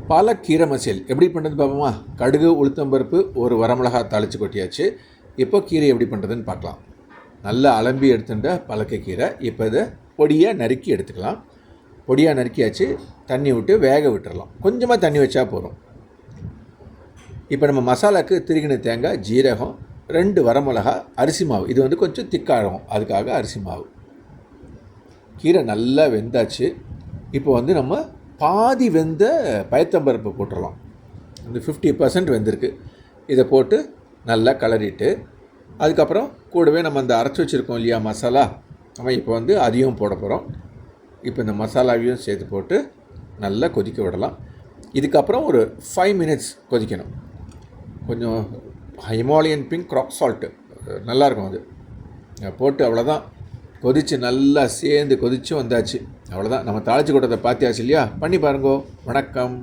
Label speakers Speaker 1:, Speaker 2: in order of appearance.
Speaker 1: பாலக்கீரை மசியல் எப்படி பண்ணுறது பார்ப்போமா? கடுகு உளுத்தம்பருப்பு ஒரு வரமிளகா தாளித்து கொட்டியாச்சு. இப்போ கீரை எப்படி பண்ணுறதுன்னு பார்க்கலாம். நல்லா அலம்பி எடுத்துட்ட பலக்கைக்கீரை இப்போ இதை பொடியாக நறுக்கி எடுத்துக்கலாம். பொடியாக நறுக்கியாச்சு. தண்ணி விட்டு வேக விட்டுறலாம். கொஞ்சமாக தண்ணி வச்சா போதும். இப்போ நம்ம மசாலாவுக்கு திருகின தேங்காய், ஜீரகம், 2 வரமிளகா, அரிசி மாவு. இது வந்து கொஞ்சம் திக்காகும், அதுக்காக அரிசி மாவு. கீரை நல்லா வெந்தாச்சு. இப்போ வந்து நம்ம பாதி வெந்த பயத்தம்பருப்பு போட்டுடலாம். இந்த 50% வெந்திருக்கு. இதை போட்டு நல்லா கிளறிட்டு அதுக்கப்புறம் கூடவே நம்ம அந்த அரைச்சி வச்சுருக்கோம் இல்லையா மசாலா, நம்ம இப்போ வந்து அதையும் போட போகிறோம். இப்போ இந்த மசாலாவையும் சேர்த்து போட்டு நல்லா கொதிக்க விடலாம். இதுக்கப்புறம் ஒரு 5 மினிட்ஸ் கொதிக்கணும். கொஞ்சம் ஹிமாலயன் பிங்க் ராக் சால்ட்டு நல்லாயிருக்கும், அது போட்டு அவ்வளோதான். கொதித்து நல்லா சேர்ந்து கொதித்து வந்தாச்சு. அவ்வளோதான். நம்ம தாளித்து கொட்டத்தை பார்த்தியாச்சு இல்லையா? பண்ணி பாருங்கோ. வணக்கம்.